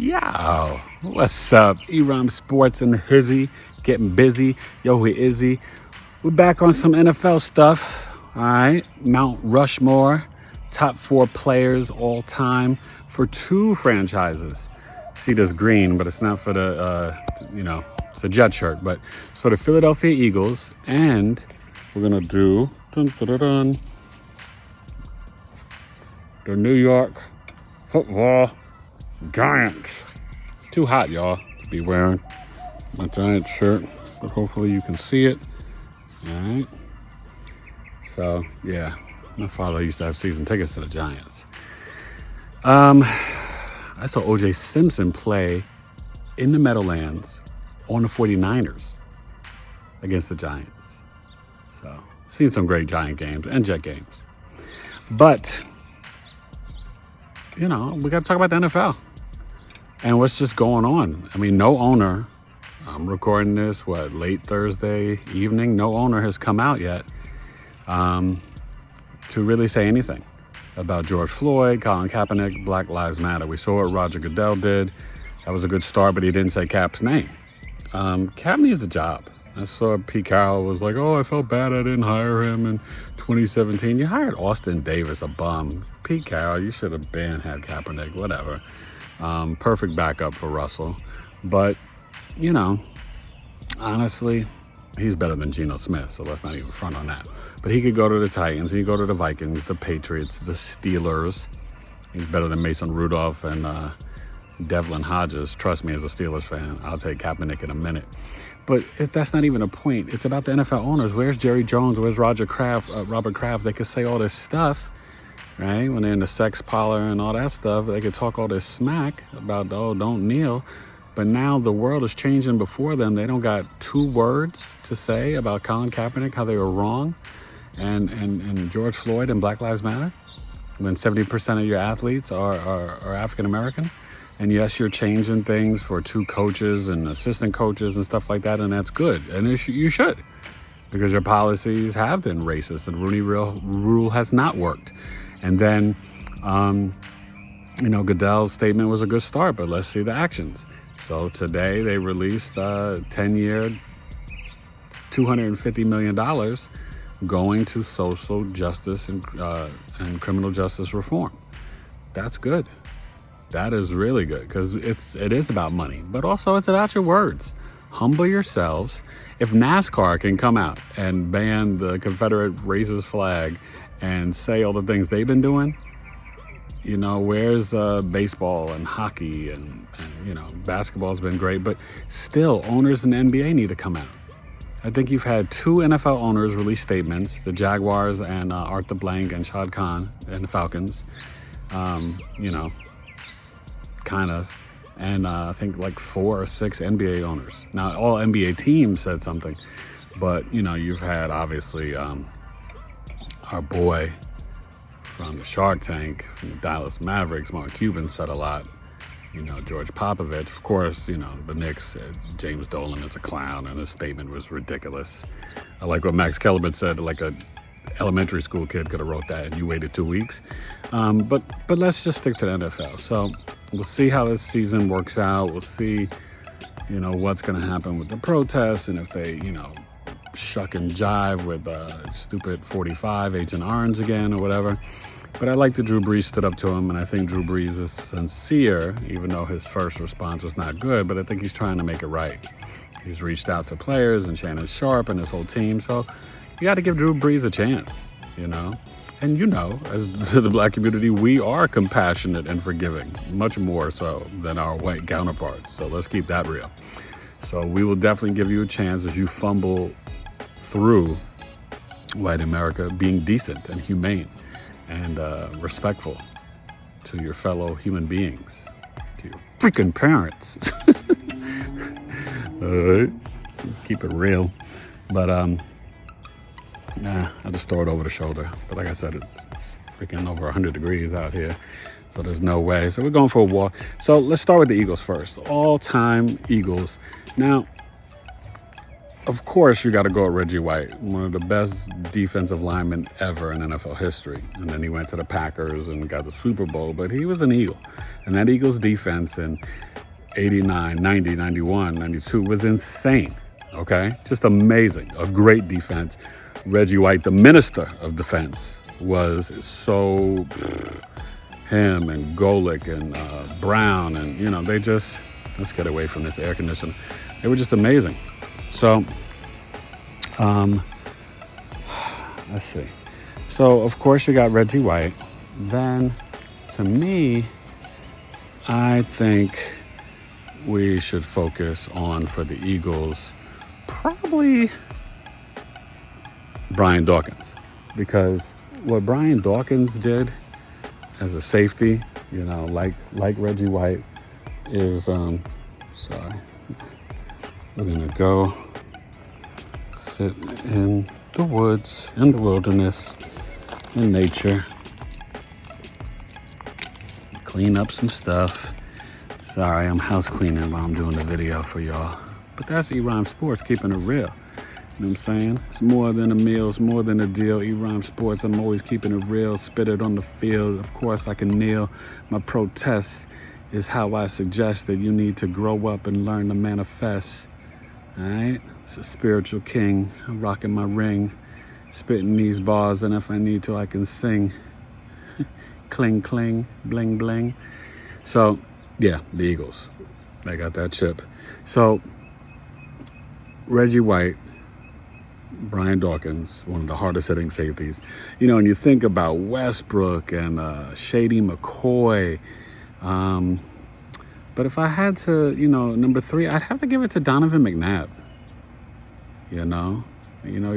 Yo, what's up? Erom Sports and Hizzy getting busy. Yo, who is he? We're back on some NFL stuff. All right, Mount Rushmore, top 4 players all time for 2 franchises. See this green, but it's not for the, it's a Jet shirt, but it's for the Philadelphia Eagles. And we're going to do the New York Football Giants. It's too hot, y'all, to be wearing my Giants shirt, but hopefully you can see it. All right. So, yeah, my father used to have season tickets to the Giants. I saw O.J. Simpson play in the Meadowlands on the 49ers against the Giants. So, seen some great Giant games and Jet games. But, we got to talk about the NFL and what's just going on. I mean, no owner, I'm recording this, late Thursday evening, no owner has come out yet to really say anything about George Floyd, Colin Kaepernick, Black Lives Matter. We saw what Roger Goodell did. That was a good start, but he didn't say Cap's name. Cap needs a job. I saw Pete Carroll was like, I felt bad I didn't hire him in 2017. You hired Austin Davis, a bum. Pete Carroll, you should have had Kaepernick, whatever. Perfect backup for Russell. But, honestly, he's better than Geno Smith, so let's not even front on that. But he could go to the Titans, he could go to the Vikings, the Patriots, the Steelers. He's better than Mason Rudolph and Devlin Hodges. Trust me, as a Steelers fan, I'll take Kaepernick in a minute. But that's not even a point. It's about the NFL owners. Where's Jerry Jones? Where's Robert Kraft? They could say all this stuff, right? When they're in the sex parlor and all that stuff, they could talk all this smack about, don't kneel. But now the world is changing before them. They don't got 2 words to say about Colin Kaepernick, how they were wrong, and George Floyd and Black Lives Matter, when 70% of your athletes are African American. And yes, you're changing things for 2 coaches and assistant coaches and stuff like that, and that's good. And you should, because your policies have been racist. The Rooney Rule has not worked. And then, Goodell's statement was a good start, but let's see the actions. So today they released a 10-year, $250 million going to social justice and criminal justice reform. That's good. That is really good, because it is about money, but also it's about your words. Humble yourselves. If NASCAR can come out and ban the Confederate racist flag and say all the things they've been doing, where's baseball and hockey and basketball's been great, but still owners in the NBA need to come out. I think you've had 2 NFL owners release statements, the Jaguars and Arthur Blank and Shad Khan and the Falcons, kind of, and I think like 4 or 6 NBA owners. Now, all NBA teams said something, but, you've had, obviously, our boy from the Shark Tank, from the Dallas Mavericks, Mark Cuban, said a lot. George Popovich, of course, the Knicks said James Dolan is a clown, and his statement was ridiculous. I like what Max Kellerman said, like a elementary school kid could have wrote that, and you waited 2 weeks. But let's just stick to the NFL. So we'll see how this season works out. We'll see, what's going to happen with the protests, and if they, shuck and jive with stupid 45 Agent Orange again or whatever. But I like that Drew Brees stood up to him, and I think Drew Brees is sincere, even though his first response was not good, but I think he's trying to make it right. He's reached out to players and Shannon Sharp and his whole team, so you got to give Drew Brees a chance, And as the black community, we are compassionate and forgiving, much more so than our white counterparts. So let's keep that real. So we will definitely give you a chance as you fumble through white America, being decent and humane and respectful to your fellow human beings, to your freaking parents. All right, let's keep it real. But I just throw it over the shoulder. But like I said, it's freaking over 100 degrees out here, so there's no way. So we're going for a walk. So let's start with the Eagles first. All-time Eagles. Now, of course, you got to go with Reggie White, one of the best defensive linemen ever in NFL history. And then he went to the Packers and got the Super Bowl, but he was an Eagle. And that Eagles defense, and 89, 90, 91, 92 was insane. Okay, just amazing. A great defense. Reggie White, the minister of defense, was so him and Golick and Brown, and they just, let's get away from this air conditioner. They were just amazing. So, let's see. So of course you got Reggie White. Then, to me, I think we should focus on, for the Eagles, probably Brian Dawkins, because what Brian Dawkins did as a safety, like Reggie White, is sorry, we're gonna go sit in the woods, in the wilderness, in nature, clean up some stuff. Sorry, I'm house cleaning while I'm doing the video for y'all. But that's E-Rhyme Sports, keeping it real. You know what I'm saying? It's more than a meal, it's more than a deal. E-Rhyme Sports, I'm always keeping it real, spit it on the field. Of course I can kneel. My protest is how I suggest that you need to grow up and learn to manifest. Alright? It's a spiritual king. I'm rocking my ring, spitting these bars, and if I need to, I can sing. Cling, cling, bling, bling. So, yeah, the Eagles. They got that chip. So, Reggie White, Brian Dawkins, one of the hardest hitting safeties. And you think about Westbrook and Shady McCoy. But if I had to, number 3, I'd have to give it to Donovan McNabb. You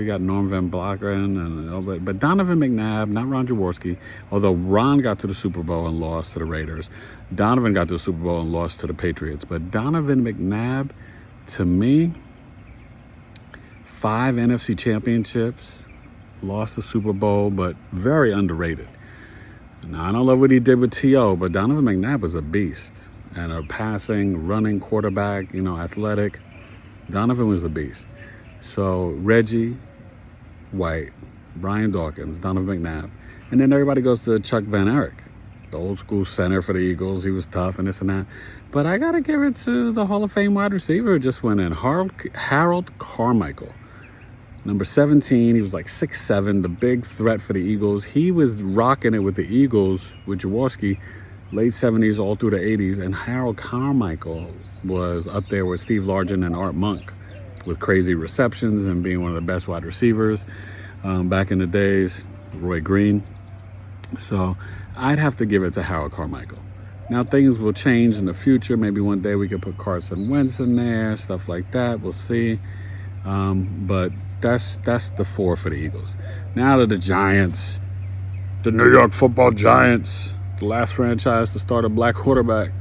got Norm Van Blocken, but Donovan McNabb, not Ron Jaworski. Although Ron got to the Super Bowl and lost to the Raiders, Donovan got to the Super Bowl and lost to the Patriots. But Donovan McNabb, to me, 5 NFC championships, lost the Super Bowl, but very underrated. Now, I don't love what he did with T.O., but Donovan McNabb was a beast. And a passing, running quarterback, athletic. Donovan was a beast. So, Reggie White, Brian Dawkins, Donovan McNabb. And then everybody goes to Chuck Van Erich, the old school center for the Eagles. He was tough and this and that. But I got to give it to the Hall of Fame wide receiver who just went in, Harold Carmichael. Number 17, he was like 6'7", the big threat for the Eagles. He was rocking it with the Eagles, with Jaworski, late 70s, all through the 80s. And Harold Carmichael was up there with Steve Largent and Art Monk, with crazy receptions and being one of the best wide receivers back in the days, Roy Green. So I'd have to give it to Harold Carmichael. Now things will change in the future. Maybe one day we could put Carson Wentz in there, stuff like that. We'll see. But that's the 4 for the Eagles. Now to the Giants, the New York Football Giants, the last franchise to start a black quarterback.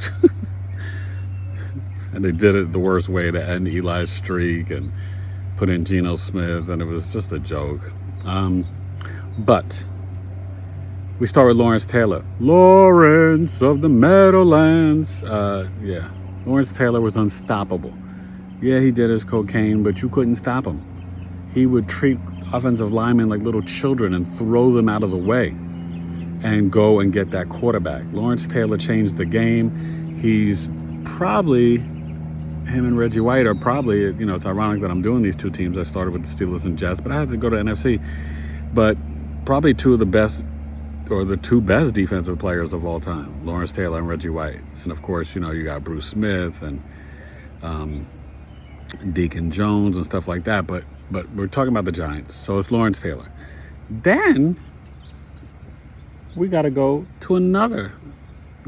And they did it the worst way to end Eli's streak and put in Geno Smith, and it was just a joke. But we start with Lawrence Taylor. Lawrence of the Meadowlands. Lawrence Taylor was unstoppable. Yeah, he did his cocaine, but you couldn't stop him. He would treat offensive linemen like little children and throw them out of the way and go and get that quarterback. Lawrence Taylor changed the game. He's probably, him and Reggie White are probably, it's ironic that I'm doing these two teams. I started with the Steelers and Jets, but I had to go to NFC. But probably 2 of the best, or the 2 best defensive players of all time, Lawrence Taylor and Reggie White. And of course, you got Bruce Smith and Deacon Jones and stuff like that. But we're talking about the Giants. So it's Lawrence Taylor. Then we got to go to another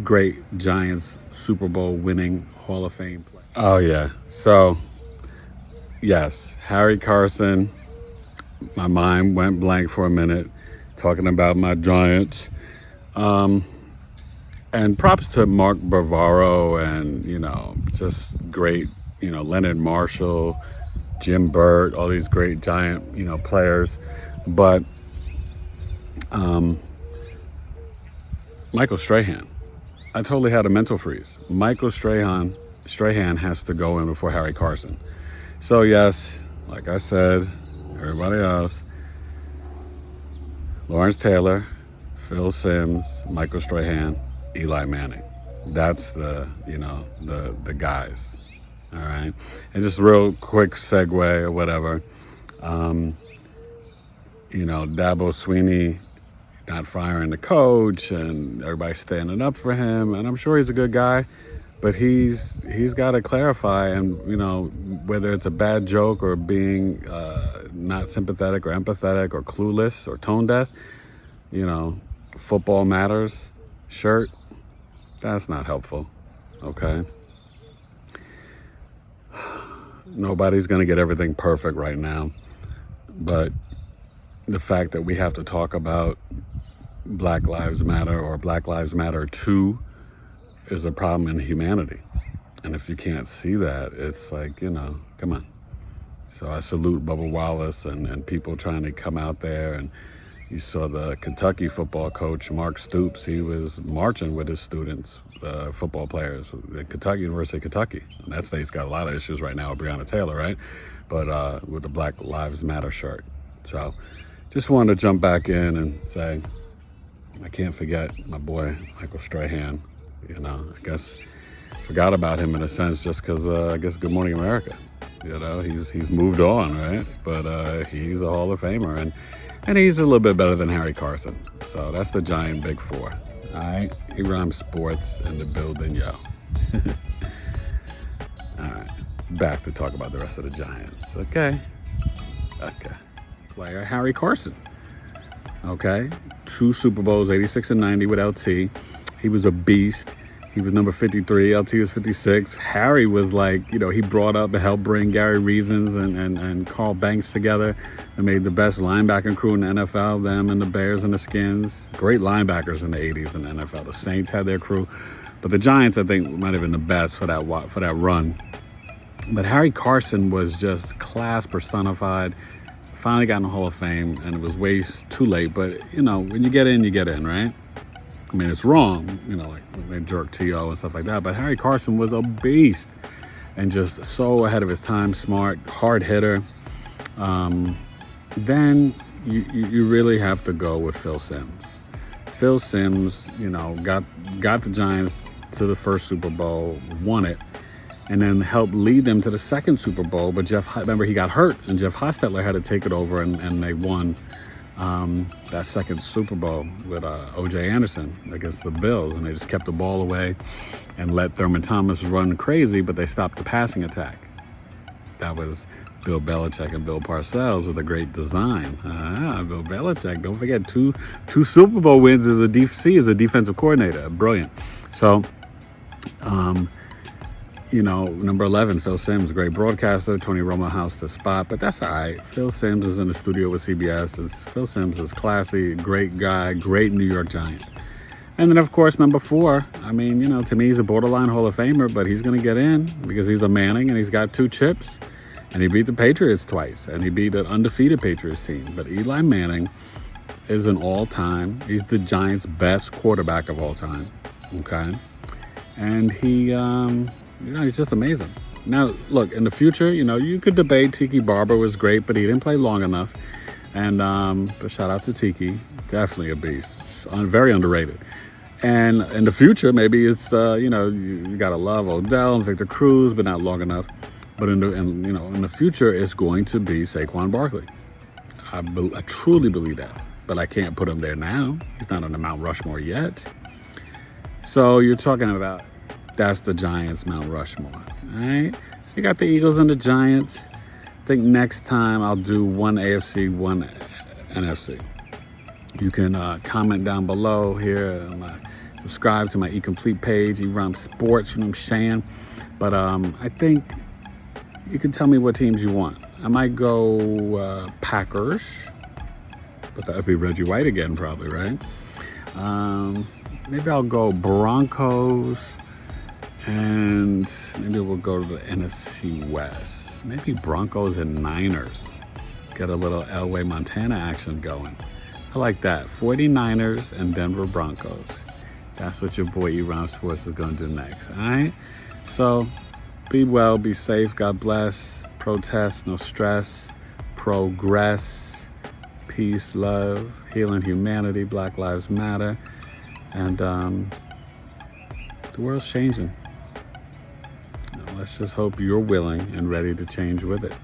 great Giants Super Bowl winning Hall of Fame player. Oh, yeah. So, yes, Harry Carson. My mind went blank for a minute talking about my Giants. And props to Mark Bavaro and, just great, Leonard Marshall, Jim Burt, all these great Giant, players. But Michael Strahan, I totally had a mental freeze. Michael Strahan has to go in before Harry Carson. So yes, like I said, everybody else, Lawrence Taylor, Phil Simms, Michael Strahan, Eli Manning. That's the, the guys. All right. And just real quick segue or whatever. Dabo Sweeney not firing the coach and everybody standing up for him. And I'm sure he's a good guy, but he's got to clarify, and, whether it's a bad joke or being not sympathetic or empathetic or clueless or tone deaf, football matters shirt, that's not helpful. Okay. Nobody's going to get everything perfect right now, but the fact that we have to talk about Black Lives Matter or Black Lives Matter 2 is a problem in humanity. And if you can't see that, it's like, come on. So I salute Bubba Wallace and people trying to come out there. And you saw the Kentucky football coach, Mark Stoops. He was marching with his students, football players at Kentucky, University of Kentucky. And that state's got a lot of issues right now with Breonna Taylor, right? But with the Black Lives Matter shirt. So just wanted to jump back in and say, I can't forget my boy, Michael Strahan. I guess forgot about him in a sense just because, I guess, Good Morning America. He's moved on, right? But he's a Hall of Famer, and he's a little bit better than Harry Carson. So that's the Giant Big Four. All right? He rhymes sports in the building, yo. All right. Back to talk about the rest of the Giants. Okay. Player Harry Carson. Okay. 2 Super Bowls, 86 and 90 with LT. He was a beast. He was number 53. LT was 56. Harry was like, he brought up and helped bring Gary Reasons and Carl Banks together and made the best linebacking crew in the NFL, them and the Bears and the Skins. Great linebackers in the 80s in the NFL. The Saints had their crew. But the Giants, I think, might have been the best for that run. But Harry Carson was just class personified. Finally got in the Hall of Fame, and it was way too late. But, when you get in, right? I mean, it's wrong, like they jerk T.O. and stuff like that. But Harry Carson was a beast and just so ahead of his time, smart, hard hitter. Then you really have to go with Phil Simms. Phil Simms, got the Giants to the first Super Bowl, won it, and then helped lead them to the second Super Bowl. But remember, he got hurt, and Jeff Hostetler had to take it over, and they won that second Super Bowl with O.J. Anderson against the Bills, and they just kept the ball away and let Thurman Thomas run crazy, but they stopped the passing attack. That was Bill Belichick and Bill Parcells with a great design. Bill Belichick, don't forget, two Super Bowl wins as a DC as a defensive coordinator. Brilliant. So, number 11, Phil Simms, great broadcaster. Tony Romo housed the spot, but that's all right. Phil Simms is in the studio with CBS. Phil Simms is classy, great guy, great New York Giant. And then, of course, number 4, to me, he's a borderline Hall of Famer, but he's going to get in because he's a Manning and he's got 2 chips. And he beat the Patriots twice, and he beat an undefeated Patriots team. But Eli Manning is an all-time, he's the Giants' best quarterback of all time, okay? And he, he's just amazing. Now, look, in the future, you could debate Tiki Barber was great, but he didn't play long enough. And but shout out to Tiki, definitely a beast, very underrated. And in the future, maybe it's, you got to love Odell and Victor Cruz, but not long enough. But in the future, it's going to be Saquon Barkley. I truly believe that, but I can't put him there now. He's not on the Mount Rushmore yet. So you're talking about that's the Giants' Mount Rushmore, all right? So you got the Eagles and the Giants. I think next time I'll do one AFC, one NFC. You can comment down below here. Subscribe to my eComplete page, eRhyme Sports, you know what I'm saying? But I think you can tell me what teams you want. I might go Packers, but that would be Reggie White again probably, right? Maybe I'll go Broncos, and maybe we'll go to the NFC West. Maybe Broncos and Niners. Get a little Elway, Montana action going. I like that. 49ers and Denver Broncos. That's what your boy eRhyme Sports is going to do next, all right? So be well, be safe, God bless. Protest, no stress. Progress. Peace, love, healing humanity, Black Lives Matter. And The world's changing. Now, let's just hope you're willing and ready to change with it.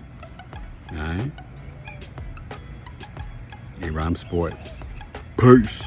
All right? E-Rhyme Sports. Peace.